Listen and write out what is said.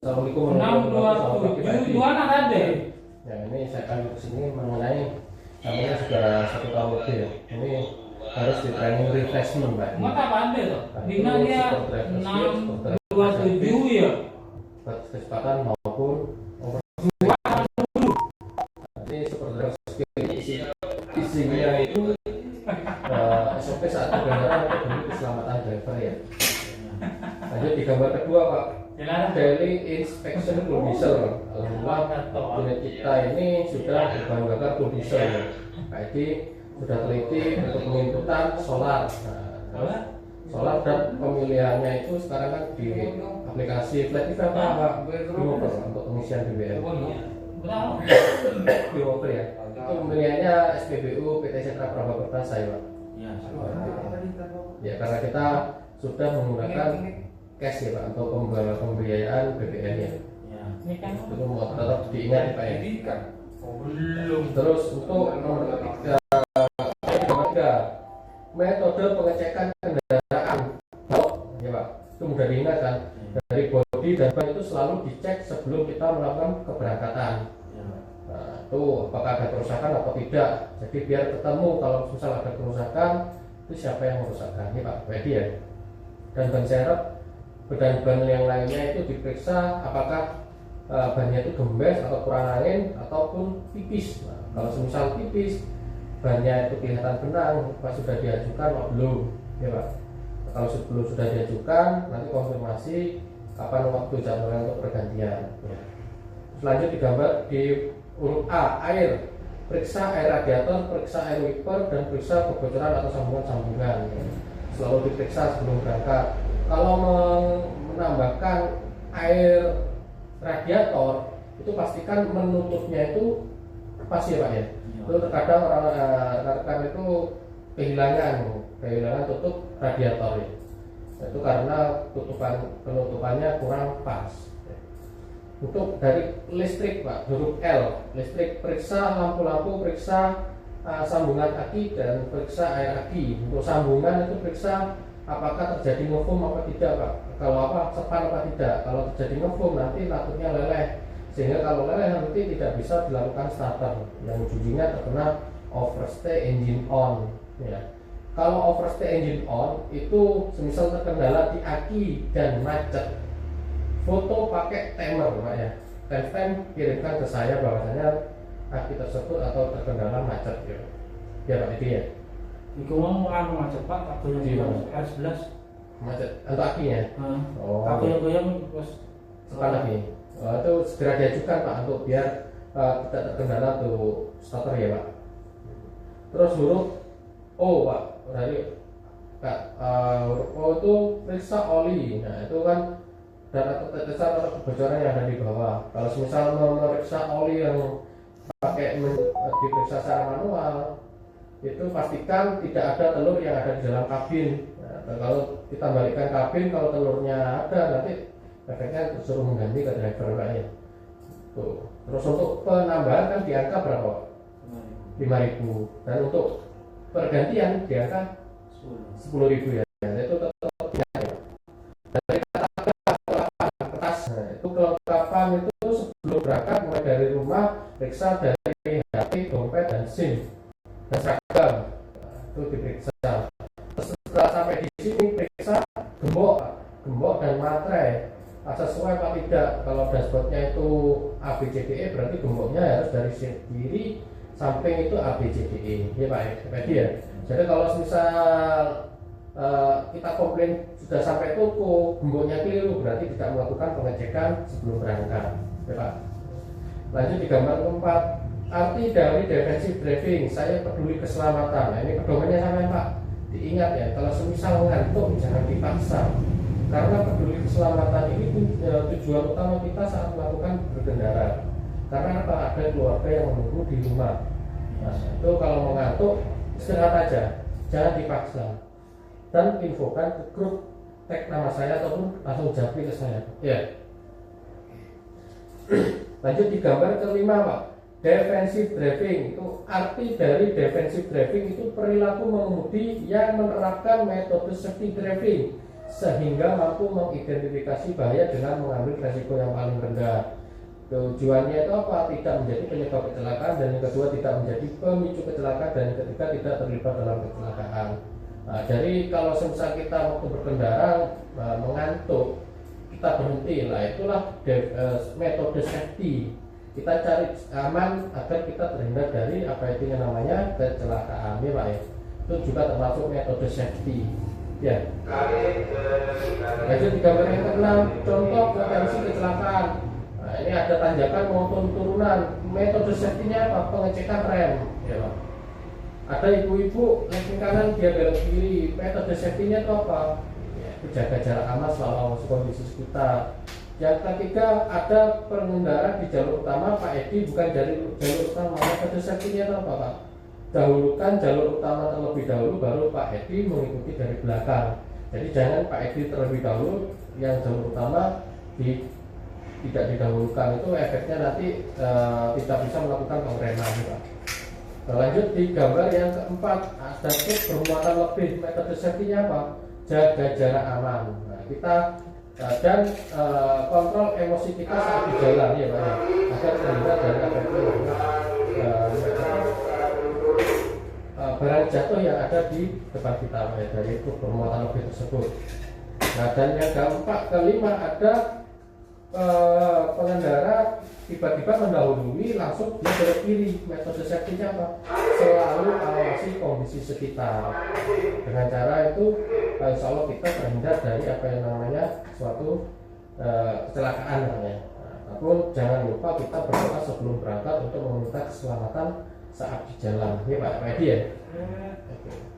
Assalamualaikum 627 jualan ada. Ya, ini saya akan kesini mengenai namanya sudah 1 tahun lebih ya. Ini harus di training refreshment, Mbak. Mata apa ada tuh? Nah, Dina itu dia support driver skill, support driver 627 ya. kecepatan maupun over. Nanti support driver skill ini isinya itu SOP saat perjalanan untuk demi keselamatan driver ya. Lanjut di gambar kedua, Pak. Daily inspection full diesel. Alhamdulillah unit kita ini sudah berbahan bakar full diesel ya. Pak Edi sudah teliti untuk penginputan solar. Nah, solar dan pemilihannya itu sekarang kan di aplikasi Flat Event apa Bimover untuk pengisian BBM. Bimover ya. Itu pemilihannya SPBU PT Sentra Prabaperta saya, Pak. Ya, karena kita sudah menggunakan cash ya, Pak, untuk pembiayaan BBM ya. Ini kan Itu mau tetap diingat Pak ya. belum. Terus untuk nomor ketiga, metode pengecekan kendaraan, ya Pak, itu mudah diingat kan. Dari bodi dan ban itu selalu dicek sebelum kita melakukan keberangkatan. Nah, itu apakah ada kerusakan atau tidak. Jadi biar ketemu kalau misal ada kerusakan, itu siapa yang merusakkan, ini Pak Wedi ya. Dan ban serep dan ban yang lainnya itu diperiksa apakah bannya itu gembes atau kurang angin ataupun tipis. Nah, kalau semisal tipis, bannya itu kelihatan benang, Pak sudah diajukan atau belum, ya Pak. Nah, kalau sebelum sudah diajukan, nanti konfirmasi kapan waktu jadwalnya untuk pergantian. Ya. Selanjut digambar di urut A, air. Periksa air radiator, periksa air wiper, dan periksa kebocoran atau sambungan-sambungan. Ya. Selalu diperiksa sebelum berangkat. Kalau menambahkan air radiator itu pastikan menutupnya itu pas ya Pak ya. Itu terkadang orang rekan itu kehilangan tutup radiator ya. Itu karena penutupannya kurang pas. Untuk dari listrik Pak, huruf L, listrik, periksa lampu-lampu, periksa sambungan aki dan periksa air aki. Untuk sambungan itu periksa apakah terjadi ngefoam apa tidak Pak. Kalau apa sepan apa tidak. Kalau terjadi ngefoam nanti latutnya leleh, sehingga kalau leleh nanti tidak bisa dilakukan starter yang ujungnya terkena overstay engine on ya. Kalau overstay engine on itu semisal terkendala di aki dan macet, foto pakai timer Pak ya. Time kirimkan ke saya bahwasanya aki tersebut atau terkendala macet ya. Ya Pak itu ya. Iku mau anu macet Pak, aku yang R11 macet untuk akinya. Oh. Aku yang goyang terus Sepan lagi. Itu segera diajukan Pak untuk biar tidak terkendala tuh starter ya Pak. Terus huruf O Pak, dari huruf O itu periksa oli. Nah itu kan dan tetesan atau kebocoran yang ada di bawah. Kalau misal memeriksa oli yang pakai diperiksa secara manual, itu pastikan tidak ada telur yang ada di dalam kabin. Nah, kalau kita balikkan kabin, kalau telurnya ada, nanti efeknya suruh mengganti ke driver Pak ya. Tuh. Terus untuk penambahan kan di angka berapa? 5.000. Dan untuk pergantian di angka 10.000 ya. Nah, itu tetap ya. Dari kertas, nah, itu kelengkapan itu sebelum berangkat mulai dari rumah, periksa dari HP, dompet dan SIM dan seragam. Nah, itu diperiksa. Setelah sampai di sini periksa gembok dan materai sesuai apa tidak. Kalau dashboardnya itu ABCDE berarti gemboknya harus dari kiri samping itu ABCDE ya Pak ya. Jadi kalau misal kita komplain sudah sampai toko gemboknya keliru, berarti tidak melakukan pengecekan sebelum berangkat ya Pak. Lanjut di gambar keempat, arti dari defensive driving, saya peduli keselamatan. Nah, ini pedomannya sama Pak. Diingat ya, kalau semisal ngantuk jangan dipaksa. Karena peduli keselamatan ini tujuan utama kita saat melakukan berkendara. Karena apa? Ada keluarga yang menunggu di rumah. Nah, itu kalau mengantuk istirahat aja, jangan dipaksa. Dan infokan ke grup, tag nama saya ataupun langsung japri ke saya. Ya. Lanjut di gambar kelima Pak. Defensive driving itu arti dari defensive driving itu perilaku mengemudi yang menerapkan metode safety driving sehingga mampu mengidentifikasi bahaya dengan mengambil resiko yang paling rendah. Tujuannya itu apa? Tidak menjadi penyebab kecelakaan, dan yang kedua tidak menjadi pemicu kecelakaan, dan yang ketiga tidak terlibat dalam kecelakaan. Nah, jadi kalau semisal kita waktu berkendara mengantuk, kita berhenti, lah itulah metode safety. Kita cari aman agar kita terhindar dari apa itu yang namanya kecelakaan, ya Pak ya. Itu juga termasuk metode safety. Ya. Lanjut di gambar yang ke-6, contoh potensi kecelakaan. Nah, ini ada tanjakan maupun turunan. Metode safety-nya apa? Pengecekan rem, ya Pak. Ada ibu-ibu lempeng kanan, dia belok kiri. Metode safety-nya itu apa? Ya, jaga jarak aman selama masuk kondisi sekitar. Yang ketiga, ada pengendara di jalur utama, Pak Edi, bukan dari jalur utama. Metode safety-nya itu apa, Pak? Dahulukan jalur utama terlebih dahulu, baru Pak Edi mengikuti dari belakang. Jadi jangan Pak Edi terlebih dahulu, yang jalur utama tidak didahulukan. Itu efeknya nanti tidak bisa melakukan pengereman, Pak. Nah, lanjut di gambar yang keempat, ada truk bermuatan lebih. Metode safety-nya apa? Jaga jarak aman. Nah, kita dan kontrol emosi kita saat di jalan, ya Pak ya, agar terhindar dari barang jatuh yang ada di depan kita, Pak ya, dari truk bermuatan lebih tersebut. Nah, dan yang keempat, kelima, ada pengendara tiba-tiba mendahului langsung dia belok kiri. Metode safety-nya apa? Selalu awasi kondisi sekitar. Dengan cara itu insya Allah kita terhindar dari apa yang namanya suatu kecelakaan namanya. Namun jangan lupa kita berdoa sebelum berangkat untuk meminta keselamatan saat di jalan. Ya Pak Edi ya. Oke.